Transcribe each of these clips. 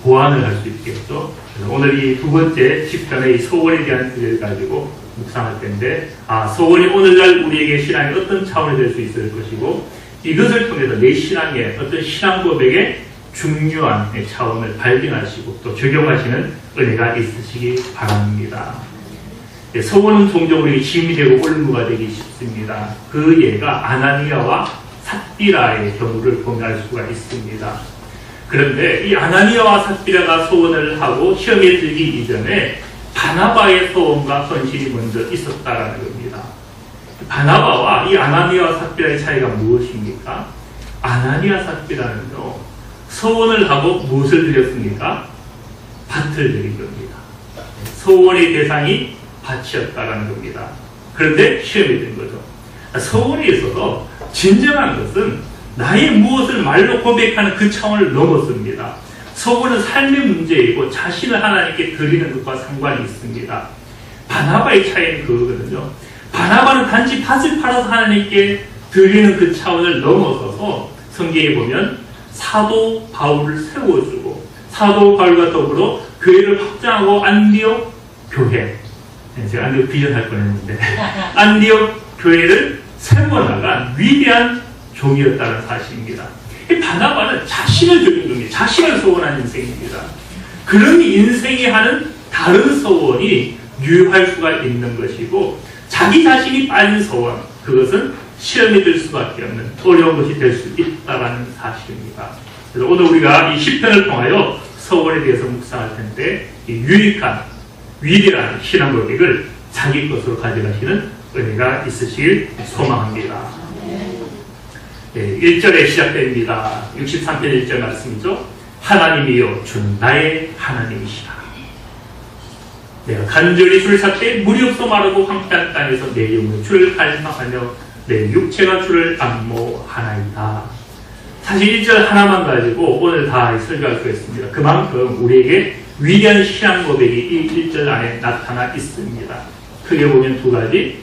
보완을 할 수 있겠죠. 오늘 이 두 번째 10편의 서원에 대한 주제를 가지고 묵상할 텐데, 서원이 오늘날 우리에게 신앙이 어떤 차원이 될 수 있을 것이고, 이것을 통해서 내 신앙의 어떤 신앙 고백의 중요한 차원을 발견하시고 또 적용하시는 은혜가 있으시기 바랍니다. 서원은 종종 우리에게 짐이 되고 올무가 되기 쉽습니다. 그 예가 아나니아와 삽비라의 경우를 보면 수가 있습니다. 그런데 이 아나니아와 삽비라가 소원을 하고 시험에 들기 이전에 바나바의 소원과 헌신이 먼저 있었다라는 겁니다. 바나바와 이 아나니아와 삽비라의 차이가 무엇입니까? 아나니아 삽비라는요, 소원을 하고 무엇을 드렸습니까? 밭을 드린 겁니다. 소원의 대상이 밭이었다라는 겁니다. 그런데 시험이 된 거죠. 소원에 있어서 진정한 것은 나의 무엇을 말로 고백하는 그 차원을 넘었습니다. 소원은 삶의 문제이고 자신을 하나님께 드리는 것과 상관이 있습니다. 바나바의 차이는 그거거든요. 바나바는 단지 밭을 팔아서 하나님께 드리는 그 차원을 넘어서서 성경에 보면 사도 바울을 세워주고 사도 바울과 더불어 교회를 확장하고 안디옥 교회, 제가 안디옥 비전할 뻔했는데 안디옥 교회를 세워나간 위대한 종이었다는 사실입니다. 이 바나바는 자신을 드린 겁니다. 자신을 소원한 인생입니다. 그런 인생이 하는 다른 소원이 유효할 수가 있는 것이고, 자기 자신이 빠진 소원, 그것은 시험이 될 수밖에 없는 어려운 것이 될 수 있다는 사실입니다. 그래서 오늘 우리가 이 10편을 통하여 소원에 대해서 묵상할 텐데, 이 유익한 위대한 신앙 고백을 자기 것으로 가져가시는 은혜가 있으시길 소망합니다. 1절에 시작됩니다. 63편 1절 말씀이죠. 하나님이여 주는 나의 하나님이시라. 내가 간절히 주를 찾되 물이 없어 마르고 황폐한 땅에서 내 영혼이 주를 갈망하며 내 육체가 주를 안모하나이다. 사실 1절 하나만 가지고 오늘 다 설교할 수 있습니다. 그만큼 우리에게 위대한 신앙 고백이 이 1절 안에 나타나 있습니다. 크게 보면 두 가지,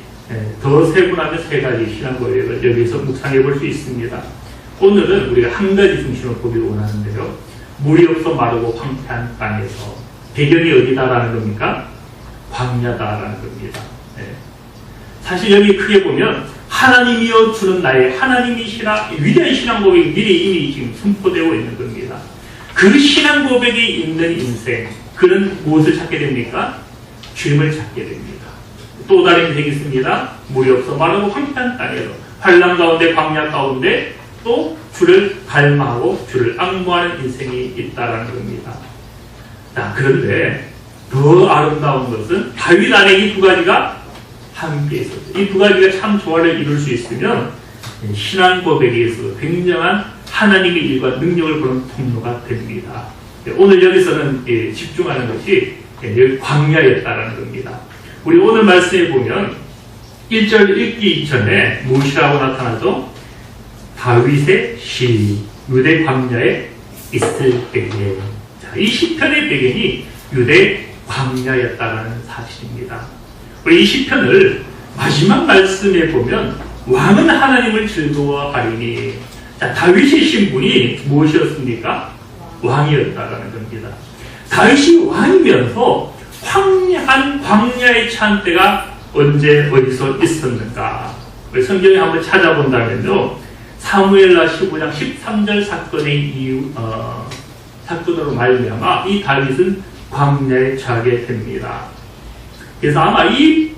더 세분하면 세 가지 신앙 고백을 여기서 묵상해 볼 수 있습니다. 오늘은 우리가 한 가지 중심으로 보기를 원하는데요. 물이 없어 마르고 황폐한 땅에서, 배경이 어디다라는 겁니까? 광야다라는 겁니다. 사실 여기 크게 보면 하나님이여 주는 나의 하나님이시라, 위대한 신앙 고백이 미리 이미 지금 선포되어 있는 겁니다. 그 신앙 고백이 있는 인생, 그는 무엇을 찾게 됩니까? 주님을 찾게 됩니다. 또 다른 인생이 있습니다. 물이 없어 마르고 황폐한 땅에서, 환난 가운데 광야 가운데 또 주를 갈망하고 주를 앙모하는 인생이 있다라는 겁니다. 자, 그런데 더 아름다운 것은 다윗 안에 이 두 가지가 함께 있었죠. 이 두 가지가 참 조화를 이룰 수 있으면 신앙 고백에 있어서 굉장한 하나님의 일과 능력을 보는 통로가 됩니다. 오늘 여기서는 집중하는 것이 여기 광야였다라는 겁니다. 우리 오늘 말씀에 보면 1절 읽기 이전에 무엇이라고 나타나죠? 다윗의 시, 유대 광야에 있을 때에. 자, 이 시편의 배경이 유대 광야였다는 사실입니다. 우리 이 시편을 마지막 말씀에 보면 왕은 하나님을 즐거워하리니. 자, 다윗의 신분이 무엇이었습니까? 왕이었다라는 겁니다. 다윗이 왕이면서 황량한 광야에 처한 때가 언제 어디서 있었는가? 성경에 한번 찾아본다면요, 사무엘하 15장 13절 사건의 사건으로 말미암아 이 다윗은 광야에 처하게 됩니다. 그래서 아마 이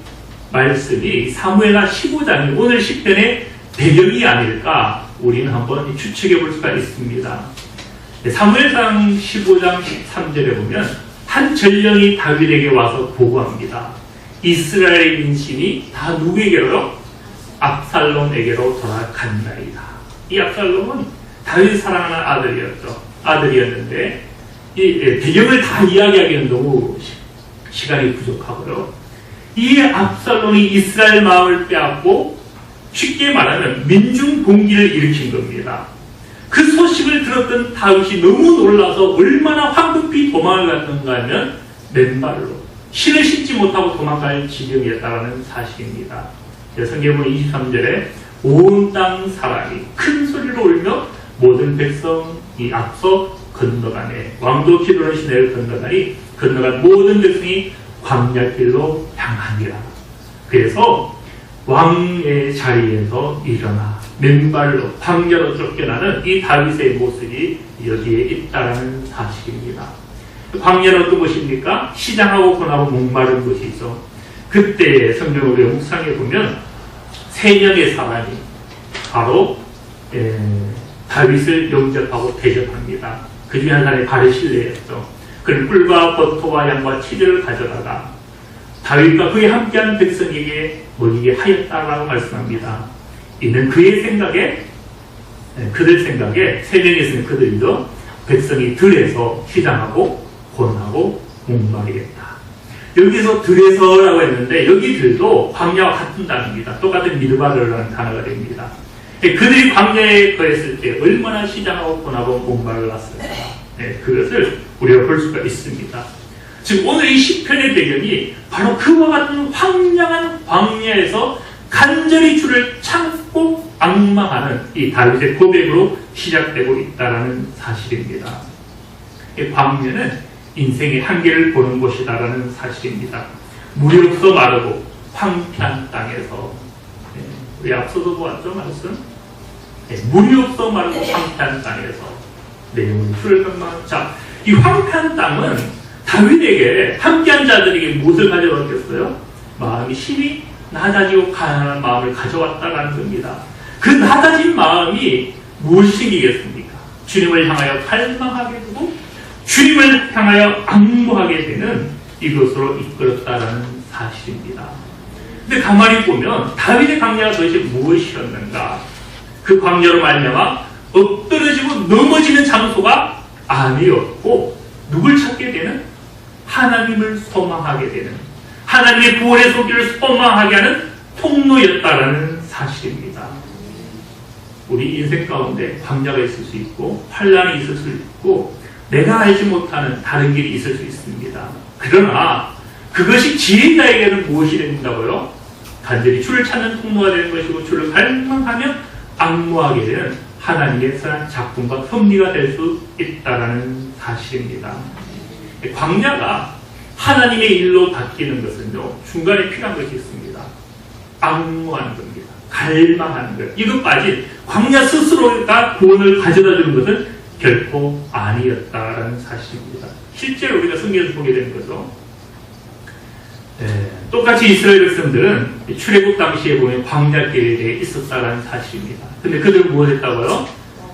말씀이 사무엘하 15장이 오늘 10편의 배경이 아닐까 우리는 한번 추측해 볼 수가 있습니다. 사무엘상 15장 13절에 보면 한 전령이 다윗에게 와서 보고합니다. 이스라엘의 민심이 다 누구에게로요? 압살롬에게로 돌아간다이다. 이 압살롬은 다윗이 사랑하는 아들이었는데 이 배경을 다 이야기하기는 너무 시간이 부족하고요. 이 압살롬이 이스라엘 마음을 빼앗고 쉽게 말하면 민중 봉기를 일으킨 겁니다. 그 소식을 들었던 다윗이 너무 놀라서 얼마나 황급히 도망을 갔는가 하면 맨발로 신을 신지 못하고 도망갈 지경이었다는 사실입니다. 성경은 23절에 온 땅 사람이 큰 소리로 울며 모든 백성이 앞서 건너가네. 왕도 기도는 시내를 건너간 모든 백성이 광야길로 향하니라. 그래서 왕의 자리에서 일어나 맨발로 광야로 쫓겨나는 이 다윗의 모습이 여기에 있다는 사실입니다. 광야는 어떤 곳입니까? 시장하고 권하고 목마른 곳이죠. 그때 성경을 묵상해 보면 세 명의 사람이 바로 다윗을 영접하고 대접합니다. 그 중에 한 사람이 바르실레였죠. 그는 꿀과 버터와 양과 치즈를 가져다가 다윗과 그에 함께한 백성에게 먹이게 하였다라고 말씀합니다. 이는 그의 생각에, 그들 생각에 세 명이 있으면 그들이죠. 백성이 들에서 시장하고 곤하고 목마르겠다. 여기서 들에서라고 했는데 여기 들도 광야와 같은 단어입니다. 똑같은 미르바르라는 단어가 됩니다. 그들이 광야에 거했을 때 얼마나 시장하고 곤하고 목마르었을까. 그것을 우리가 볼 수가 있습니다. 지금 오늘 이 시편의 배경이 바로 그와 같은 황량한 광야에서 간절히 주를 참고 앙망하는 이 다윗의 고백으로 시작되고 있다는 사실입니다. 광야는 인생의 한계를 보는 곳이다라는 사실입니다. 물이 없어 마르고 황폐한 땅에서, 우리 앞서도 보았죠 말씀? 물이 없어 마르고 황폐한 땅에서 내 영혼이 주를 갈망하는. 자, 이 황폐한 땅은 다윗에게 함께한 자들에게 무엇을 가져왔겠어요? 마음이 심히 낮아지고 가난한 마음을 가져왔다라는 겁니다. 그 낮아진 마음이 무엇이 생기겠습니까? 주님을 향하여 갈망하게 되고 주님을 향하여 앙모하게 되는 이것으로 이끌었다라는 사실입니다. 근데 가만히 보면 다윗의 광야가 도대체 무엇이었는가? 그 광야로 말미암아 엎드러지고 넘어지는 장소가 아니었고 누굴 찾게 되는? 하나님을 소망하게 되는, 하나님의 구원의 손길을 소망하게 하는 통로였다라는 사실입니다. 우리 인생 가운데 광야가 있을 수 있고 환난이 있을 수 있고 내가 알지 못하는 다른 길이 있을 수 있습니다. 그러나 그것이 지혜자에게는 무엇이 된다고요? 간절히 주를 찾는 통로가 되는 것이고 주를 갈망하며 앙모하게 되는 하나님의 선한 작품과 섭리가 될 수 있다는 사실입니다. 광야가 하나님의 일로 바뀌는 것은요, 중간에 필요한 것이 있습니다. 앙모하는 겁니다. 갈망하는 것. 이것 빠진 광야 스스로가 구원을 가져다 주는 것은 결코 아니었다라는 사실입니다. 실제로 우리가 성경에서 보게 되는 거죠. 똑같이 이스라엘 백성들은 출애굽 당시에 보면 광야길에 대해 있었다라는 사실입니다. 근데 그들은 무엇했다고요?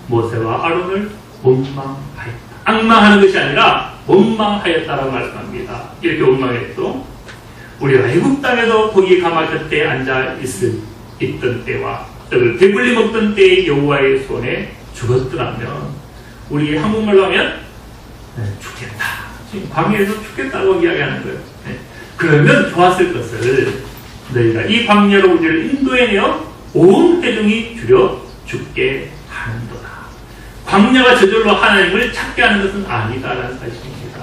모세와 아론을 원망하였다. 앙망하는 것이 아니라 원망하였다라고 말씀합니다. 이렇게 원망했죠. 우리가 애굽 땅에서 거기 가마 곁에 앉아 있던 때와 떡을 배불리 먹던 때의 여호와의 손에 죽었더라면, 우리 한국말로 하면 죽겠다. 지금 광야에서 죽겠다고 이야기하는 거예요. 그러면 좋았을 것을 너희가 이 광야로 우리를 인도해내어 온 회중이 줄여 죽게 하는도다. 광야가 저절로 하나님을 찾게 하는 것은 아니다라는 사실입니다.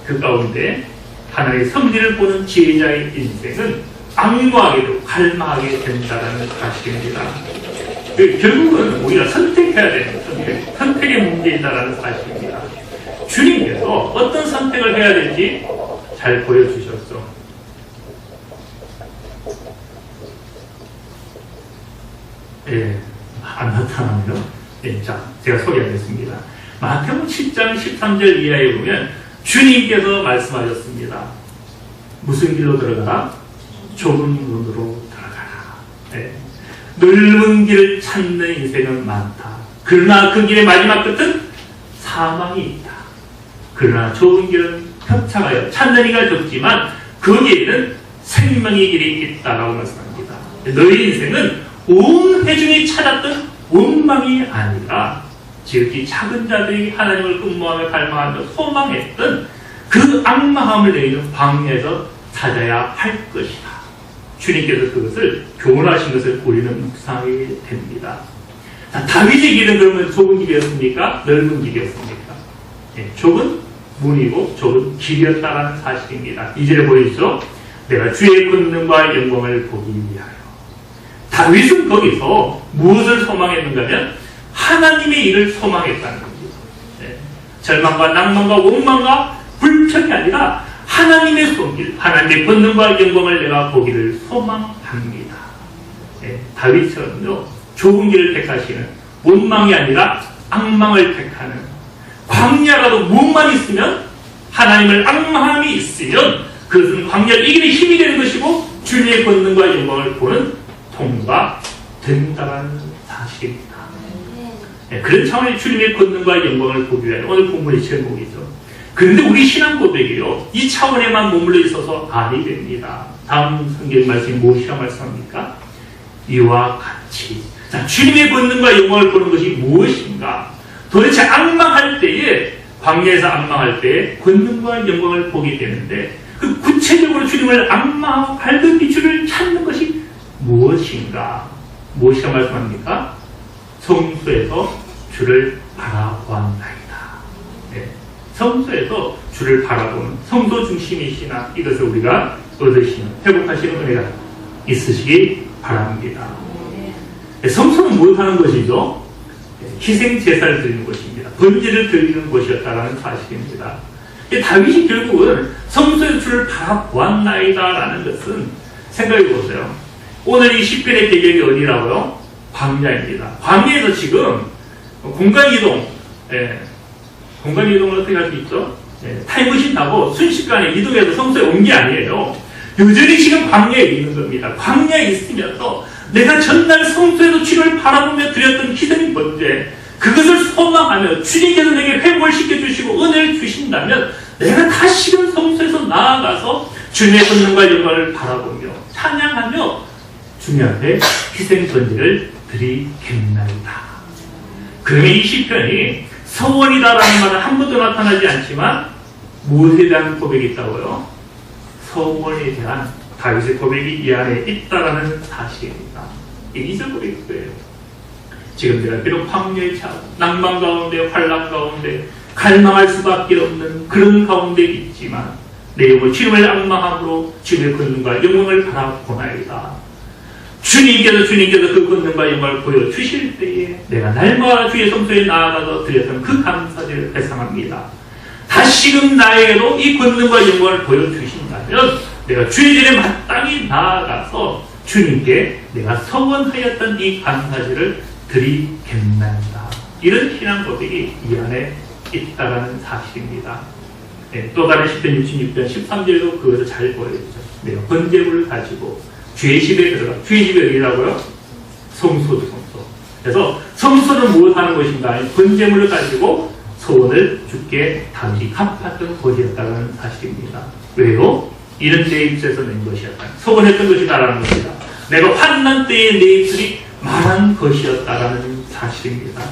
그 가운데 하나님의 섭리를 보는 지혜자의 인생은 앙모하게도 갈망하게 된다라는 사실입니다. 결국은 우리가 선택해야 되는 선택의 문제이다라는 사실입니다. 주님께서 어떤 선택을 해야 될지 잘 보여주셨죠. 안 나타나네요. 자, 제가 소개하겠습니다. 마태복음 10장 13절 이하에 보면 주님께서 말씀하셨습니다. 무슨 길로 들어가라? 좁은 문으로 들어가라. 넓은 길을 찾는 인생은 많다. 그러나 그 길의 마지막 끝은 사망이 있다. 그러나 좁은 길은 협착하여 찾는 이가 적지만 거기에는 생명의 길이 있다라고 말씀합니다. 너희 인생은 온 회중이 찾았던 원망이 아니라 지극히 작은 자들이 하나님을 흠모하며 갈망하며 소망했던 그 앙망함을 내리는 광야에서 찾아야 할 것이다. 주님께서 그것을 교훈하신 것을 우리는 묵상하게 됩니다. 자, 다윗의 길은 그러면 좁은 길이었습니까? 넓은 길이었습니까? 좁은 문이고 좁은 길이었다는 사실입니다. 2절에 보이죠? 내가 주의 권능과 영광을 보기 위하여. 다윗은 거기서 무엇을 소망했는가 하면 하나님의 일을 소망했다는 겁니다. 절망과 낭만과 원망과 불평이 아니라 하나님의 손길, 하나님의 권능과 영광을 내가 보기를 소망합니다. 네, 다윗처럼요, 좋은 길을 택하시는, 원망이 아니라 악망을 택하는, 광야라도 무엇만 있으면, 하나님을 악망함이 있으면 그것은 광야를 이기는 힘이 되는 것이고 주님의 권능과 영광을 보는 통로가 된다는 사실입니다. 네, 그런 차원의 주님의 권능과 영광을 보기 위해 오늘 본문의 제목이죠. 그런데 우리 신앙 고백이요, 이 차원에만 머물러 있어서 아니 됩니다. 다음 성경 말씀이 무엇이라 말씀합니까? 이와 같이. 자, 주님의 권능과 영광을 보는 것이 무엇인가? 도대체 악망할 때에, 광야에서 악망할 때에 권능과 영광을 보게 되는데, 그 구체적으로 주님을 악망하고 밝은 빛을 찾는 것이 무엇인가? 무엇이라 말씀합니까? 성소에서 주를 바라보았나이다. 네. 성소에서 주를 바라보는 성소 중심의 신앙, 이것을 우리가 얻으시는, 회복하시는 은혜가 있으시기 바랍니다. 네. 성소는 무엇하는 것이죠? 희생 제사를 드리는 것입니다. 번제를 드리는 것이었다라는 사실입니다. 다윗이 결국은 성소에서 주를 바라보았나이다라는 것은, 생각해 보세요. 오늘 이 시편의 배경이 어디라고요? 광야입니다. 광야에서 지금 공간이동, 공간이동을 어떻게 할 수 있죠? 타임머신 타고 순식간에 이동해서 성소에 온 게 아니에요. 여전히 지금 광야에 있는 겁니다. 광야에 있으면서 내가 전날 성소에서 주를 바라보며 드렸던 희생 번제, 그것을 소망하며 주님께서 내게 회복을 시켜주시고 은혜를 주신다면 내가 다시금 성소에서 나아가서 주님의 권능과 영광을 바라보며 찬양하며 주님 앞에 희생 번제를 드리겠나이다. 그러면 이 시편이 서원이다라는 말은 한 번도 나타나지 않지만 무엇에 대한 고백이 있다고요? 서원에 대한 다윗의 고백이 이 안에 있다라는 사실입니다. 이 2절 고백이에요. 지금 내가 비록 황녀의 차, 낭만 가운데, 환난 가운데 갈망할 수밖에 없는 그런 가운데 있지만 내 영혼 주님을 악망함으로 주님의 권능과 영광을 바라보나이다. 주님께서 그 권능과 영광을 보여주실 때에 내가 날마다 주의 성소에 나아가서 드렸던 그 감사를 회상합니다. 다시금 나에게도 이 권능과 영광을 보여주신다면 내가 주의 전에 마땅히 나아가서 주님께 내가 서원하였던 이 감사제를 드리겠나이다. 이런 신앙 고백이 이 안에 있다라는 사실입니다. 네, 또 다른 시편 66편 13절에도 그것을 잘 보여주죠. 내가 번제물을 가지고 주의 집에 들어가. 주의 집이 어디라고요? 성소도 성소. 그래서 성소는 무엇하는 것인가? 번제물을 가지고 소원을 주께 다윗이 갚았던 것이었다는 사실입니다. 왜요? 이런 내 입술에서 낸 것이었다. 소원했던 것이다라는 것이다. 내가 환난 때에 내 입술이 말한 것이었다라는 사실입니다.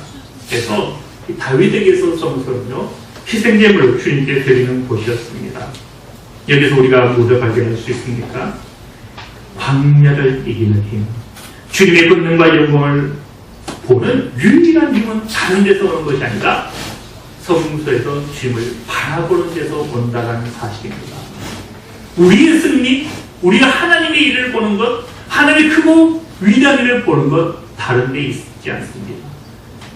그래서 다윗에게서 성소는요, 희생제물을 주님께 드리는 곳이었습니다. 여기서 우리가 무엇을 발견할 수 있습니까? 광야를 이기는 힘, 주님의 권능과 영광을 보는 유일한 힘은 다른 데서 오는 것이 아니라 성소에서 주님을 바라보는 데서 온다는 사실입니다. 우리의 승리, 우리가 하나님의 일을 보는 것, 하나님의 크고 위대한 일을 보는 것 다른 데 있지 않습니다.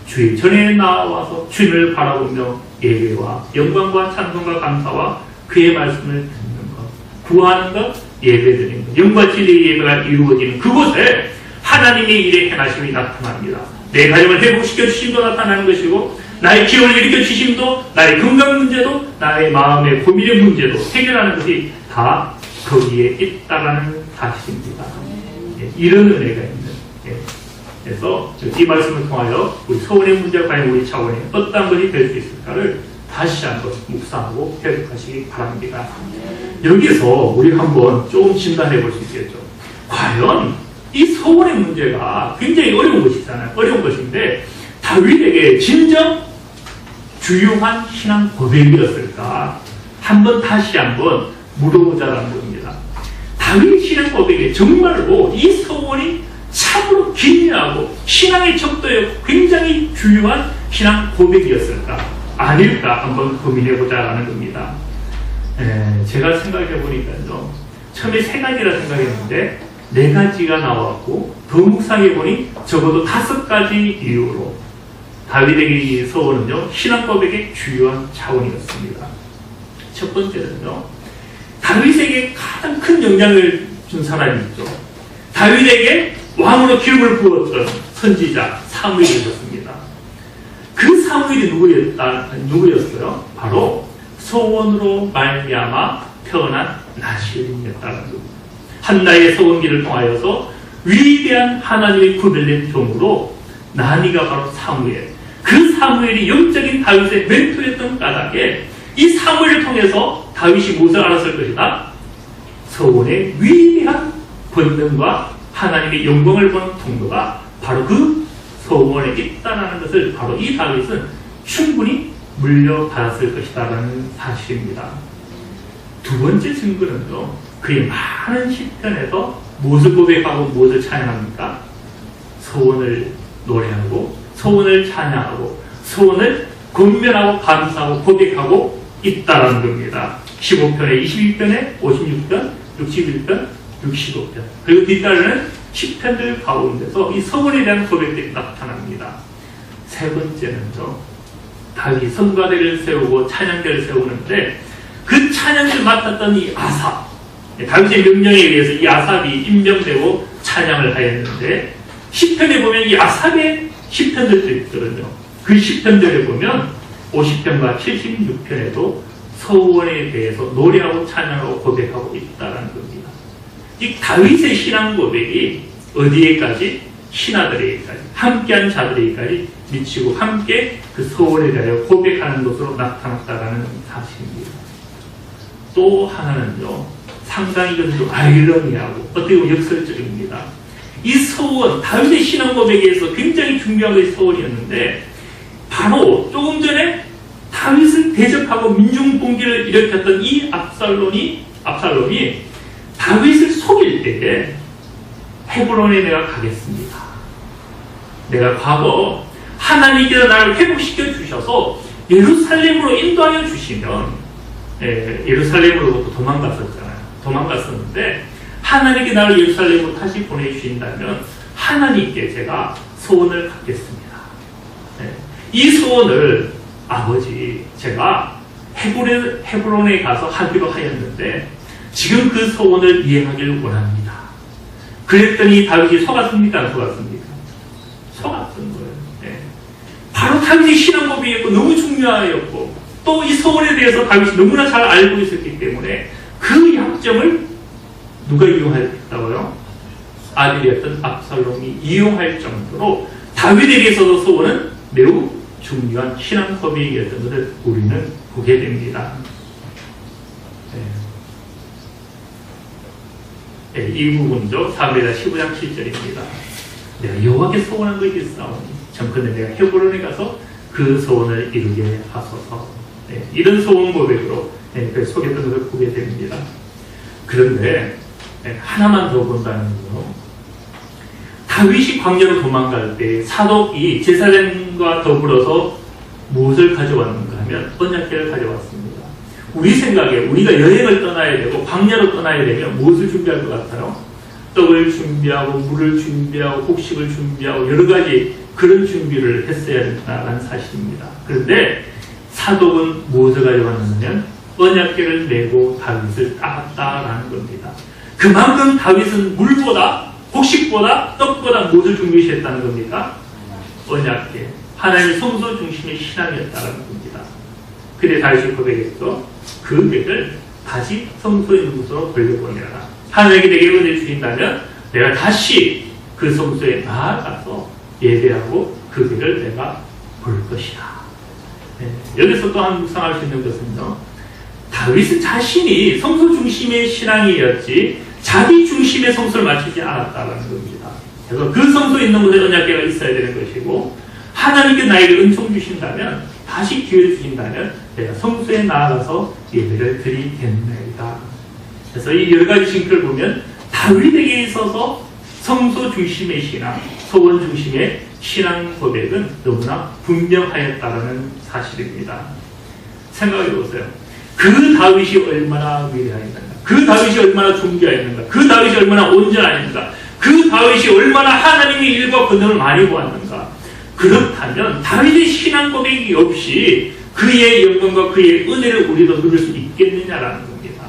주의 전에 나와서 주님을 바라보며 예배와 영광과 찬송과 감사와 그의 말씀을 듣는 것, 구하는 것, 예배드리는 것, 영과 진리의 예배가 이루어지는 그곳에 하나님의 일의 행하심이 나타납니다. 내 가정을 회복시켜 주심도 나타나는 것이고, 나의 기혼을 일으켜 주심도, 나의 건강 문제도, 나의 마음의 고민의 문제도 해결하는 것이 다 거기에 있다라는 사실입니다. 이런 은혜가 있는. 그래서 이 말씀을 통하여 우리 서원의 문제가 과연 우리 차원에 어떤 것이 될 수 있을까를 다시 한번 묵상하고 회복하시기 바랍니다. 여기서 우리 한번 조금 진단해 볼 수 있겠죠. 과연 이 서원의 문제가 굉장히 어려운 것이잖아요. 어려운 것인데 다윗에게 진정 주요한 신앙 고백이었을까? 다시 한번 물어보자라는 겁니다. 다윗 신앙 고백에 정말로 이 서원이 참으로 기이하고 신앙의 척도에 굉장히 중요한 신앙 고백이었을까? 아닐까? 한번 고민해보자라는 겁니다. 제가 생각해보니까요, 처음에 3가지라 생각했는데 4가지가 나왔고 더 묵상해보니 적어도 5가지 이유로 다윗에게 이 서원은요, 신앙 고백의 주요한 차원이었습니다. 첫 번째는요, 다윗에게 가장 큰 영향을 준 사람이 있죠. 다윗에게 왕으로 기름을 부었던 선지자 사무엘이었습니다. 그 사무엘이 누구였어요? 바로 소원으로 말미암아 태어난 나시엘이었다는 겁니다. 한나의 소원기를 통하여서 위대한 하나님의 구별된 종으로 나니가 바로 사무엘. 그 사무엘이 영적인 다윗의 멘토였던 까닭에 이 사무엘을 통해서 다윗이 무엇을 알았을 것이다? 소원의 위대한 권능과 하나님의 영광을 보는 통로가 바로 그 소원에 있다는 것을 바로 이 다윗은 충분히 물려받았을 것이다라는 사실입니다. 두 번째 증거는요, 그의 많은 시편에서 무엇을 고백하고 무엇을 찬양합니까? 소원을 노래하고 소원을 찬양하고 소원을 권면하고 감사하고 고백하고 있다는 겁니다. 15편에 21편에 56편 61편 65편 그리고 뒤따르는 10편들 가운데서 이 소원에 대한 고백들이 나타납니다. 세 번째는요, 다윗이 성가대를 세우고 찬양대를 세우는데 그 찬양을 맡았던 이 아삽, 다윗의 명령에 의해서 이 아삽이 임명되고 찬양을 하였는데 10편에 보면 이 아삽의 10편들도 있거든요. 그 10편들에 보면 50편과 76편에도 소원에 대해서 노래하고 찬양하고 고백하고 있다는 겁니다. 이 다윗의 신앙 고백이 어디에까지? 신하들에게까지, 함께한 자들에게까지 미치고 함께 그 소원에 대하여 고백하는 것으로 나타났다는 사실입니다. 또 하나는요, 상당히 이것은 좀 아이러니하고 어떻게 보면 역설적입니다. 이 소원, 다윗의 신앙 고백에서 굉장히 중요한 것이 소원이었는데 바로 조금 전에 다윗을 대적하고 민중 봉기를 일으켰던 이 압살롬이 다윗을 속일 때에 헤브론에 내가 가겠습니다. 내가 과거 하나님께서 나를 회복시켜 주셔서 예루살렘으로 인도하여 주시면, 예루살렘으로부터 도망갔었는데 하나님께 나를 예루살렘으로 다시 보내주신다면 하나님께 제가 소원을 갖겠습니다. 이 소원을 아버지 제가 헤브론에 가서 하기로 하였는데 지금 그 소원을 이행하기를 원합니다. 그랬더니 다윗이 속았습니까? 안 속았습니까? 속았던 거예요. 바로 다윗의 신앙 고백이었고 너무 중요하였고 또 이 소원에 대해서 다윗이 너무나 잘 알고 있었기 때문에 그 약점을 누가 이용했다고요? 아들이었던 압살롬이 이용할 정도로 다윗에게서도 소원은 매우 중요한 신앙 고백이었던 것을 우리는 보게 됩니다. 이 부분도 사무엘하 15장 7절입니다. 내가 여호와께 소원한 것이 있사오니 정컨대 내가 헤브론에 가서 그 소원을 이루게 하소서. 이런 소원 고백으로 소개했던 것을 보게 됩니다. 그런데 하나만 더 본다면요, 다윗이 광야로 도망갈 때 사독이 제사장과 더불어서 무엇을 가져왔는가 하면 언약궤를 가져왔습니다. 우리 생각에 우리가 여행을 떠나야 되고 광야로 떠나야 되면 무엇을 준비할 것 같아요? 떡을 준비하고 물을 준비하고 곡식을 준비하고 여러 가지 그런 준비를 했어야 된다는 사실입니다. 그런데 사독은 무엇을 가져왔냐면 언약궤를 메고 다윗을 따랐다라는 겁니다. 그만큼 다윗은 물보다 곡식보다 떡보다 무엇을 중요시했다는 겁니까? 언약궤, 하나님의 성소 중심의 신앙이었다는 겁니다. 그때 다윗이 고백했죠. 그 궤를 다시 성소에 있는 곳으로 돌려보내라. 하나님께 내게 은혜 주신다면 내가 다시 그 성소에 나아가서 예배하고 그 궤를 내가 볼 것이다. 여기서 또한 묵상할 수 있는 것은요, 다윗은 자신이 성소 중심의 신앙이었지 자기 중심의 성소를 맞추지 않았다는 겁니다. 그래서 그 성소에 있는 곳에 언약궤가 있어야 되는 것이고 하나님께 나에게 은총 주신다면, 다시 기회를 주신다면 내가 성소에 나아가서 예배를 드리겠나이다. 그래서 이 여러 가지 징표를 보면 다윗에게 있어서 성소 중심의 신앙, 소원 중심의 신앙 고백은 너무나 분명하였다는 사실입니다. 생각해 보세요. 그 다윗이 얼마나 위대했는가, 그 다윗이 얼마나 존귀했는가, 그 다윗이 얼마나 온전했는가, 그 다윗이 얼마나 하나님의 일과 권능을 많이 보았는가, 그렇다면 다윗의 신앙 고백이 없이 그의 영광과 그의 은혜를 우리도 누릴 수 있겠느냐라는 겁니다.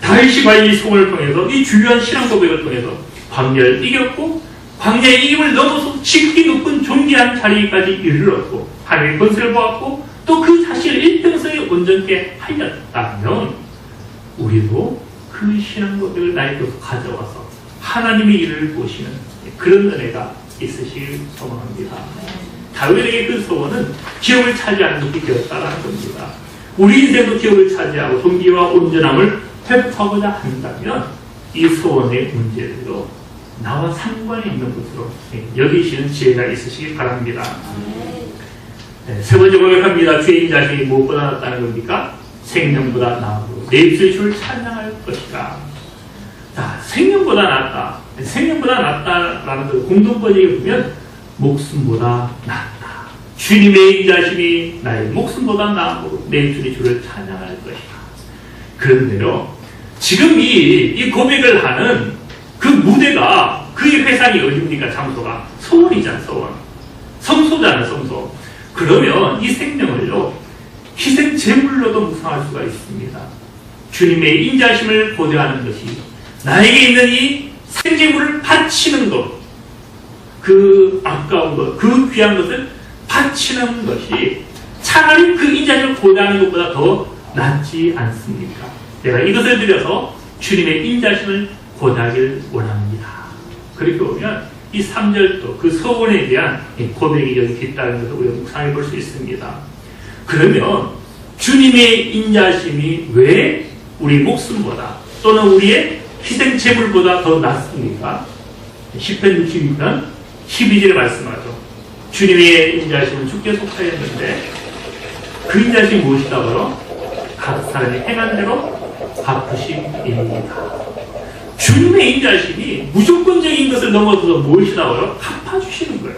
다윗이 과연 이 소원을 통해서 이 주요한 신앙 고백을 통해서 광야를 이겼고 광야의 이김을 넘어서 지극히 높은 존귀한 자리까지 이르렀고 하나님의 권세를 보았고 또 그 자신을 일평생에 온전케 하였다면 우리도 그 신앙 고백을 나에게서 가져와서 하나님의 일을 보시는 그런 은혜가 있으시길 소망합니다. 다윗에게 그 소원은 기업을 차지하는 것이 되었다라는 겁니다. 우리 인생도 기업을 차지하고 동기와 온전함을 회복하고자 한다면 이 소원의 문제도 나와 상관이 있는 것으로 여기시는 지혜가 있으시기 바랍니다. 세 번째 고백합니다. 죄인 자신이 무엇보다 낫다는 겁니까? 생명보다 나으로 내 입술이 주를 찬양할 것이다. 자, 생명보다 낫다. 생명보다 낫다라는 것 공동번역에 보면 목숨보다 낫다. 주님의 인자심이 나의 목숨보다 나으로 내 입술이 주를 찬양할 것이다. 그런데요, 지금 이 고백을 하는 그 무대가 그의 회상이 어딥니까? 장소가 소원이잖아. 소원. 성소잖아. 성소. 그러면 이 생명을요 희생 제물로도 묵상할 수가 있습니다. 주님의 인자심을 고대하는 것이 나에게 있는 이 생제물을 바치는 것, 그 아까운 것, 그 귀한 것을 바치는 것이 차라리 그 인자심을 고대하는 것보다 더 낫지 않습니까? 내가 이것을 드려서 주님의 인자심을 고대하길 원합니다. 그렇게 보면 이 3절도 그 소원에 대한 고백이 여기 있다는 것을 우리가 묵상해 볼 수 있습니다. 그러면 주님의 인자심이 왜 우리 목숨보다 또는 우리의 희생 제물보다 더 낫습니까? 10편 62편 12절에 말씀하죠. 주님의 인자심은 주께 속하였는데 그 인자심이 무엇이다고요? 각 사람이 행한 대로 갚으심입니다. 주님의 인자심이 무조건적인 것을 넘어서서 무엇이다고요? 갚아주시는 거예요.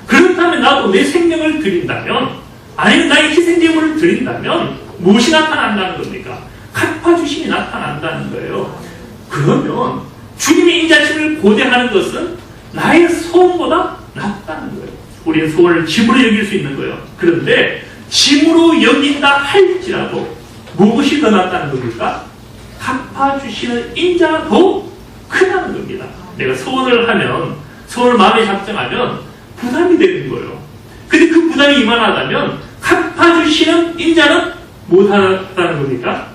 그렇다면 나도 내 생명을 드린다면, 아니면 나의 희생제물을 드린다면 무엇이 나타난다는 겁니까? 갚아주심이 나타난다는 거예요. 그러면 주님의 인자심을 고대하는 것은 나의 소원보다 낫다는 거예요. 우리는 소원을 짐으로 여길 수 있는 거예요. 그런데 짐으로 여긴다 할지라도 무엇이 더 낫다는 겁니까? 갚아주시는 인자가 더 크다는 겁니다. 내가 소원을 하면, 소원을 마음에 작정하면 부담이 되는 거예요. 근데 그 부담이 이만하다면 갚아주시는 인자는 못하다는 겁니까?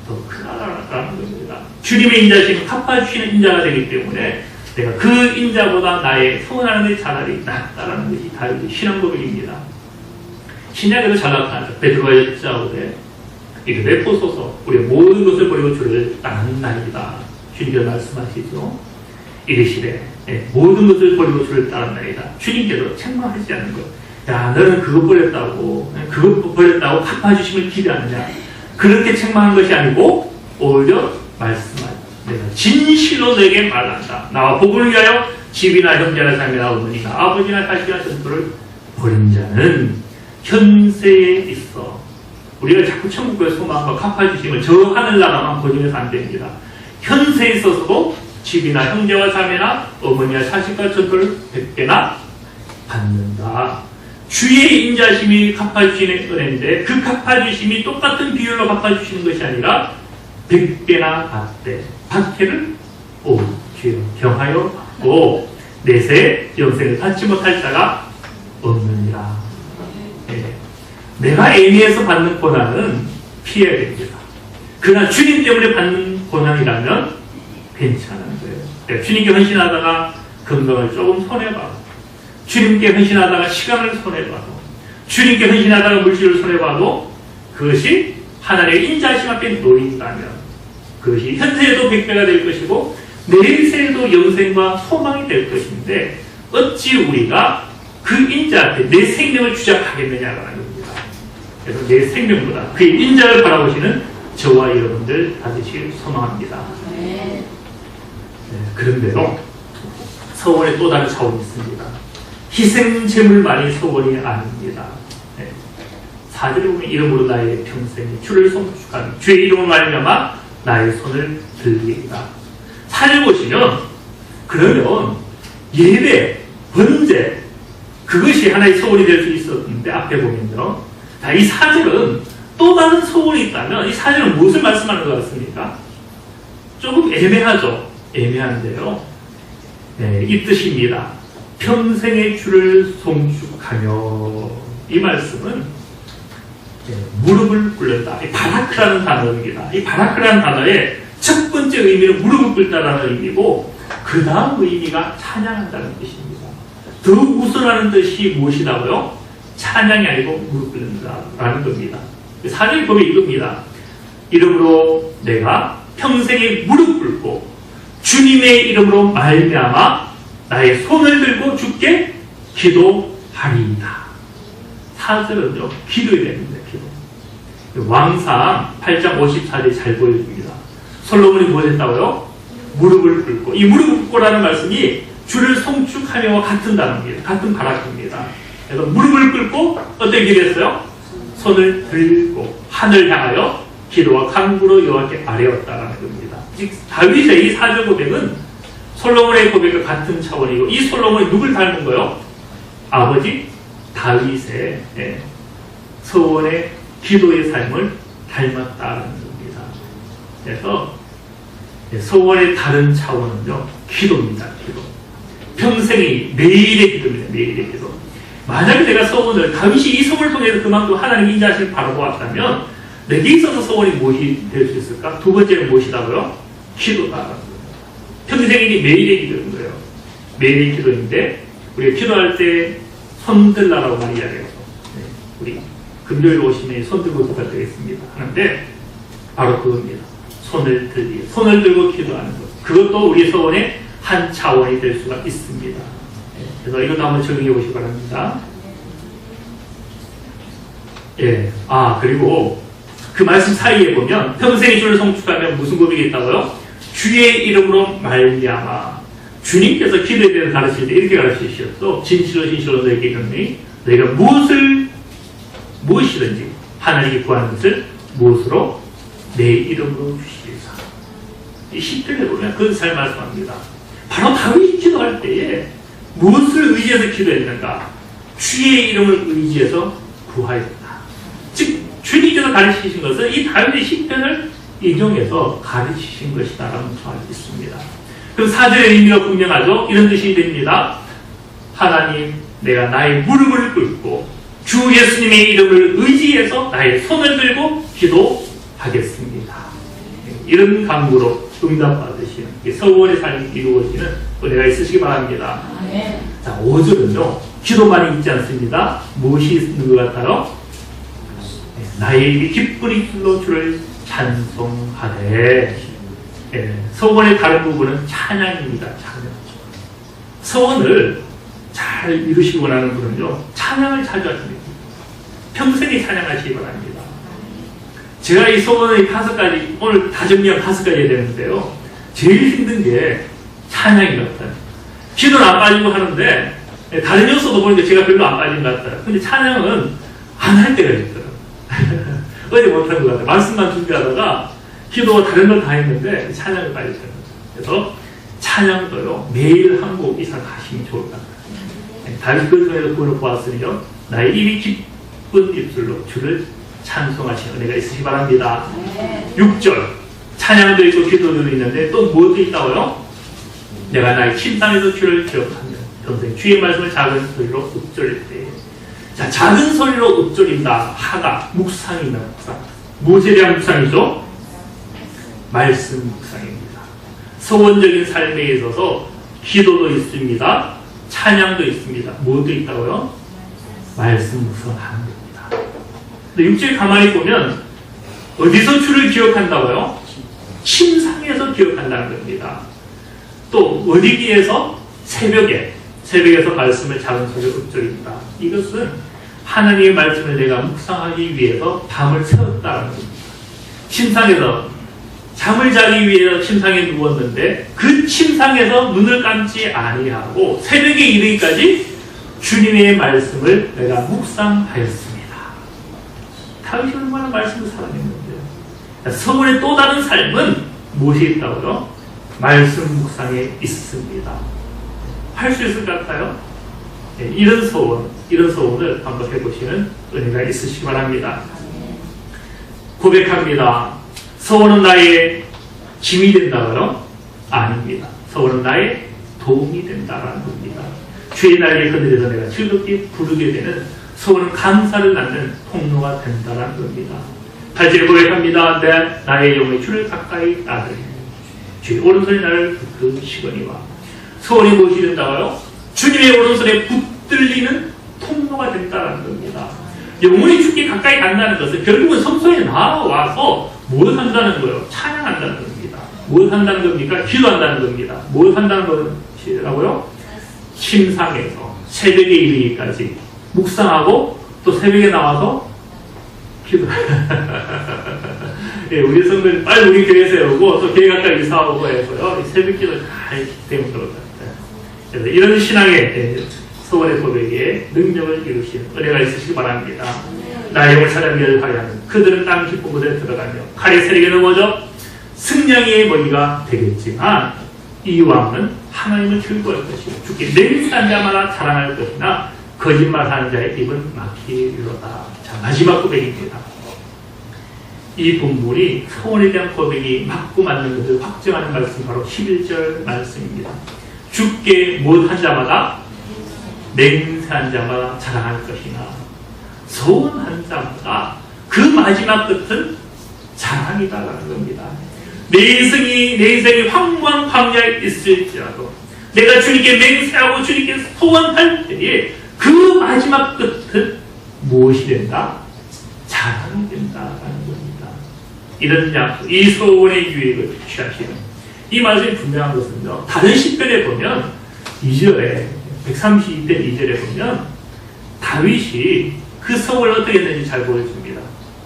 더 크다라는 겁니다. 주님의 인자심은 갚아주시는 인자가 되기 때문에 내가 그 인자보다 나의 소원하는 데 차라리 낫다라는 것이 다윗의 신앙 고백입니다. 신약에도 잘 나타나죠. 베드로가 여짜오되 이르되 보소서 우리가 모든 것을 버리고 주를 따르는 날이다. 주님께서 말씀하시죠. 이르시되 모든 것을 버리고 주를 따른다이다. 주님께서 책망하지 않는 것. 야, 너는 그것 버렸다고 갚아주심을 기대하느냐. 그렇게 책망한 것이 아니고 오히려 말씀하죠. 내가 진실로 너에게 말한다. 나와 복을 위하여 집이나 형제나 자매나 어머니나 아버지나 자식이나 전토를 버린 자는 현세에 있어. 우리가 자꾸 천국의 소망과 갚아주심을 저 하늘나라만 보증해서 안 됩니다. 현세에 있어서도 집이나 형제와 자매나 어머니와 자식과 전토를 100배나 받는다. 주의 인자심이 갚아주시는 은혜인데 그 갚아주심이 똑같은 비율로 갚아주시는 것이 아니라 100배나 받기를 주여 경하여 받고 내세 영생을 받지 못할 자가 없느니라. 내가 애미에서 받는 고난은 피해야 됩니다. 그러나 주님 때문에 받는 고난이라면 괜찮은 거예요. 내가 주님께 헌신하다가 건강을 조금 손해봐도, 주님께 헌신하다가 시간을 손해봐도, 주님께 헌신하다가 물질을 손해봐도 그것이 하나님의 인자심 앞에 놓인다면 그것이 현세에도 100배가 될 것이고 내일세에도 영생과 소망이 될 것인데 어찌 우리가 그 인자한테 내 생명을 주장하겠느냐라는 겁니다. 그래서 내 생명보다 그의 인자를 바라보시는 저와 여러분들 받으시길 소망합니다. 네, 그런데도 서원에 또 다른 차원이 있습니다. 희생제물만이 서원이 아닙니다. 4절에 보면 이름으로 나의 평생에 주를 송축하는 주의 이름을 말미암아 나의 손을 들리리라. 4절 보시면 그러면 예배, 번제, 그것이 하나의 소원이 될 수 있었는데 앞에 보면요. 자, 이 4절은 또 다른 소원이 있다면 이 4절은 무엇을 말씀하는 것 같습니까? 조금 애매하죠. 애매한데요. 네, 이 뜻입니다. 평생의 주를 송축하며. 이 말씀은 무릎을 꿇는다. 이 바라크라는 단어입니다. 이 바라크라는 단어의 첫 번째 의미는 무릎을 꿇다라는 의미고 그 다음 의미가 찬양한다는 뜻입니다. 더 우선하는 뜻이 무엇이라고요? 찬양이 아니고 무릎 꿇는다라는 겁니다. 4절이 보면 이겁니다. 이름으로 내가 평생에 무릎 꿇고 주님의 이름으로 말미암아 나의 손을 들고 주께 기도하리이다. 4절은요, 기도해야 됩니다. 기도. 왕상 8장 54절이 잘 보여줍니다. 솔로몬이 뭐 했다고요? 무릎을 꿇고. 이 무릎을 꿇고라는 말씀이 주를 송축하며와 같은 단어입니다. 같은 바라크입니다. 그래서 무릎을 꿇고 어떻게 기도했어요? 손을 들고 하늘 향하여 기도와 간구로 여호와께 아뢰었다라는 겁니다. 즉 다윗의 이 4절 고백은 솔로몬의 고백과 같은 차원이고 이 솔로몬이 누굴 닮은 거요? 아버지 다윗의 서원의 기도의 삶을 닮았다는 겁니다. 그래서 서원의 다른 차원은요, 기도입니다. 기도. 평생이 매일의 기도입니다. 매일의 기도. 만약에 내가 서원을 다윗이 이 서원을 통해서 그만큼 하나님 인자하심을 바라보았다면 내게 있어서 서원이 무엇이 될 수 있을까? 두 번째는 무엇이라고요? 기도다. 평생이 매일의 기도인 거예요. 매일의 기도인데 우리가 기도할 때 손들라라고 많이 이야기해요. 우리 금요일 오시면 손 들고 부탁드리겠습니다 하는데 바로 그겁니다. 손을 들고 기도하는 것. 그것도 우리 서원의 한 차원이 될 수가 있습니다. 그래서 이것도 한번 적용해 보시기 바랍니다. 예. 그리고 그 말씀 사이에 보면 평생의 주를 송축하면 무슨 고백이 있다고요? 주의 이름으로 말미암아. 주님께서 기도에 대해서 가르칠 때 이렇게 가르치셨어. 진실로 너에게 이르노니 너희가 무엇이든지 하나님께 구하는 것을 무엇으로? 내 이름으로 주시리라. 이 10절에 보면 그것을 잘 말씀합니다. 바로 다윗이 기도할 때에 무엇을 의지해서 기도했는가? 주의 이름을 의지해서 구하였다. 즉 주님께서 가르치신 것은 이 다윗의 시편을 인용해서 가르치신 것이다라는 말이 있습니다. 그럼 4절의 의미가 분명하죠. 이런 뜻이 됩니다. 하나님, 내가 나의 무릎을 꿇고 주 예수님의 이름을 의지해서 나의 손을 들고 기도하겠습니다. 이런 강구로 응답받으시는 서원의 삶이 이루어지는 은혜가 있으시기 바랍니다. 자, 5절은요. 기도만이 있지 않습니다. 무엇이 있는 것 같아요? 나의 입이 기쁜 입술로 주를 찬송하되. 서원의 다른 부분은 찬양입니다. 찬양. 서원을 잘 이루시기 원하는 분은요, 찬양을 자주 하십니다. 평생에 찬양하시기 바랍니다. 제가 이 서원의 5가지, 오늘 다 정리하면 5가지 해야 되는데요, 제일 힘든 게 찬양인 것 같아요. 기도는 안 빠지고 하는데, 다른 요소도 보니까 제가 별로 안 빠진 것 같아요. 근데 찬양은 안 할 때가 있어요. 어제 못한 것 같아요. 말씀만 준비하다가, 기도가 다른 걸 다 했는데, 찬양을 빠졌어요. 그래서, 찬양도요, 매일 한 곡 이상 하시면 좋을 것 같아요. 다윗 그 중에서 그걸 보았으니요, 나의 입이 기쁜 입술로 주를 찬송하시는 은혜가 있으시기 바랍니다. 6절, 찬양도 있고 기도도 있는데 또 무엇도 있다고요? 내가 나의 침상에서 주를 기억하며 평생 주의 말씀을 작은 소리로 읊조릴 때. 자, 작은 소리로 읊조린다. 하가, 묵상이나 묵상. 무엇에 대한 묵상이죠? 말씀 묵상입니다. 서원적인 삶에 있어서 기도도 있습니다. 찬양도 있습니다. 무엇도 있다고요? 말씀 묵상하는 겁니다. 근데 6절 가만히 보면 어디서 주를 기억한다고요? 침상에서 기억한다는 겁니다. 또 어디에서? 새벽에서 말씀을 작은 소리로 읊조린다. 이것은 하나님의 말씀을 내가 묵상하기 위해서 밤을 새웠다는 겁니다. 침상에서 잠을 자기 위해서 침상에 누웠는데 그 침상에서 눈을 감지 아니하고 새벽에 이르기까지 주님의 말씀을 내가 묵상하였습니다. 다윗이 얼마나 말씀을 사랑했는데요. 서울의 또 다른 삶은 무엇이 있다고요? 말씀 묵상에 있습니다. 할 수 있을 것 같아요? 이런 소원을 한번 해보시는 은혜가 있으시기 바랍니다. 고백합니다. 소원은 나의 짐이 된다고요? 아닙니다. 소원은 나의 도움이 된다라는 겁니다. 주의 날개 그늘에서 내가 즐겁게 부르게 되는 소원은 감사를 낳는 통로가 된다라는 겁니다. 8절 고백합니다. 나의 영혼의 주를 가까이 따르리. 주의 오른손이 나를 붙드시거니와. 소원이 무엇이 된다고요? 주님의 오른손에 붙들리는 통로가 된다라는 겁니다. 영혼이 주께 가까이 간다는 것은 결국은 성소에 나와서 뭘 한다는 거예요? 찬양한다는 겁니다. 뭘 한다는 겁니까? 기도한다는 겁니다. 뭘 한다는 것이라고요? 침상에서 새벽에 이르기까지 묵상하고 또 새벽에 나와서 기도. 예, 우리 성도는 빨리 우리 교회 세우고 또 교회 가까이 이사하고 해서요. 새벽 기도 잘 때문에 그렇다. 그래서 이런 신앙의 소원의 고백에 능력을 이루시는 은혜가 있으시기 바랍니다. 나의 영을 찾아내려 하여는 그들은 땅 깊은 곳에 들어가며 칼의 세력에 넘어져 승냥이의 먹이가 되겠지만 이 왕은 하나님을 즐거워할 것이고 주께 맹세한 자마다 자랑할 것이나 거짓말하는 자의 입은 막히리로다. 자, 마지막 고백입니다. 이 본문이 소원에 대한 고백이 맞고 맞는 것을 확정하는 말씀 바로 11절 말씀입니다. 주께 못한 자마다 맹세한 자마다 자랑할 것이나 소원한 자마다 그 마지막 끝은 자랑이다라는 겁니다. 내 인생이 황무한 광야에 있을지라도 내가 주님께 맹세하고 주님께 소원할 때에 그 마지막 끝은 무엇이 된다? 자랑이 된다라는 겁니다. 이런 약속, 이 소원의 유익을 취하시는 이 말씀이 분명한 것은요. 다른 시편에 보면 2절에 132편 2절에 보면 다윗이 그 소원을 어떻게 했는지 잘 보여줍니다.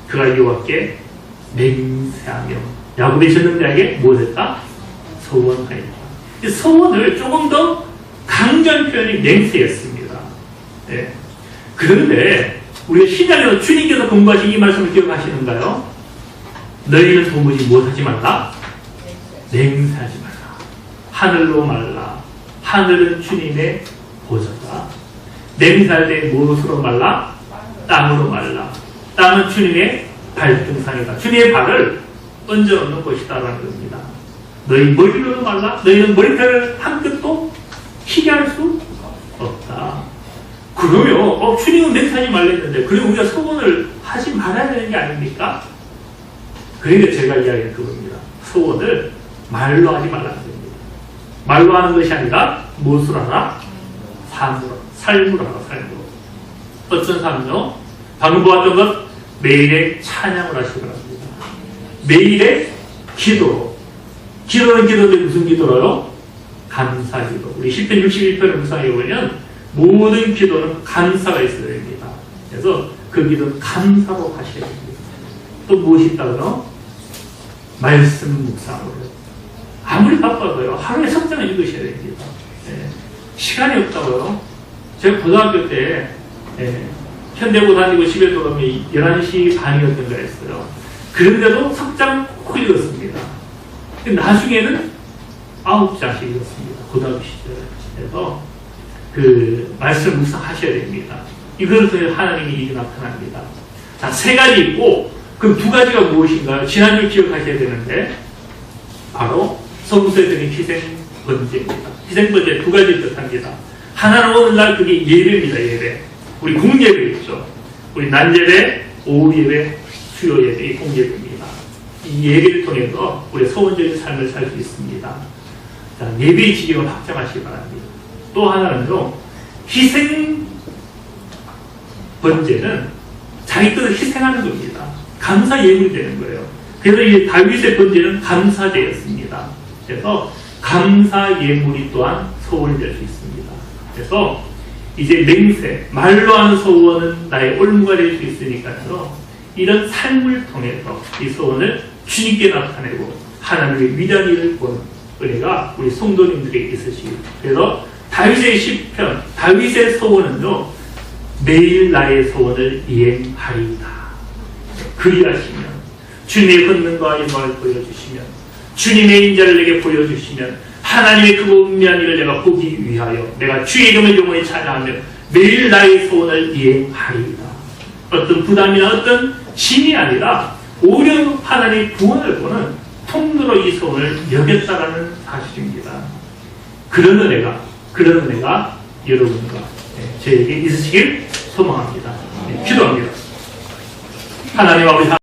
그가 여호와께 맹세하며 야곱의 전능자에게 무엇했다? 소원하였다. 이 소원을 조금 더 강조한 표현이 맹세였습니다. 네. 그런데 우리가 신약에서 주님께서 공부하신 이 말씀을 기억하시는가요? 너희는 도무지 무엇하지 말라? 맹세하지 말라. 하늘로 말라. 하늘은 주님의 보좌다. 맹세할 때 무엇으로 말라? 땅으로 말라. 땅은 주님의 발등상이다. 주님의 발을 얹어놓는 것이다라는 겁니다. 너희 머리로도 말라. 너희는 머리카락을 한 끗도 희게 할 수 없다. 그러면 주님은 맹세하지 말랬는데 그리고 우리가 소원을 하지 말아야 되는 게 아닙니까? 그러니까 제가 이야기한 그겁니다. 소원을 말로 하지 말라는 겁니다. 말로 하는 것이 아니라 무엇으로 하라? 삶으로 하라. 삶으로. 어떤 삶이요? 방금 보았던 것 매일의 찬양을 하시기 바랍니다. 매일의 기도. 기도는 기도인데 무슨 기도로요? 감사 기도. 우리 10편 61편을 묵상해 보면 모든 기도는 감사가 있어야 됩니다. 그래서 그 기도는 감사로 하셔야 됩니다. 또 무엇이 있다고요? 말씀 묵상으로. 아무리 바빠도요. 하루에 성경을 읽으셔야 됩니다. 네. 시간이 없다고요. 제가 고등학교 때 현대고 다니고 집에 돌아오면 11시 반이었던가 했어요. 그런데도 석장 꼭 읽었습니다. 나중에는 9장씩 읽었습니다. 고등학교 시절에. 그래서 그 말씀 묵상하셔야 됩니다. 이것을 통해 하나님이 일이 나타납니다. 자, 3가지 있고 그 2가지가 무엇인가요? 지난주 기억하셔야 되는데 바로 성소에 드린 희생 번제입니다. 희생 번제 2가지 뜻합니다. 하나는 오늘날 그게 예배입니다. 예배. 우리 공예배 있죠. 우리 난예배, 오후 예배, 수요 예배, 이 공예배입니다. 이 예배를 통해서 우리의 소원적인 삶을 살 수 있습니다. 자, 예배의 지경을 확장하시기 바랍니다. 또 하나는요, 희생 번제는 자기 것을 희생하는 겁니다. 감사 예물이 되는 거예요. 그래서 이 다윗의 번제는 감사제였습니다. 그래서 감사 예물이 또한 소원이 될 수 있습니다. 그래서 이제 맹세, 말로 하는 소원은 나의 올무가 될 수 있으니까요. 이런 삶을 통해서 이 소원을 주님께 나타내고 하나님의 위대한 일을 보는 은혜가 우리 성도님들에게 있으시고, 그래서 다윗의 시편, 다윗의 소원은요, 매일 나의 소원을 이행하리이다. 그리하시면 주님의 권능과 영광을 보여주시면 주님의 인자를 내게 보여주시면 하나님의 그 은밀한 일을 내가 보기 위하여 내가 주의 이름을 영원히 찬양하며 매일 나의 소원을 이행하리이다. 어떤 부담이나 어떤 짐이 아니라 오히려 하나님의 구원을 보는 통로로 이 소원을 여겼다라는 사실입니다. 그런 은혜가 여러분과 저에게 있으시길 소망합니다. 기도합니다. 하나님 아버지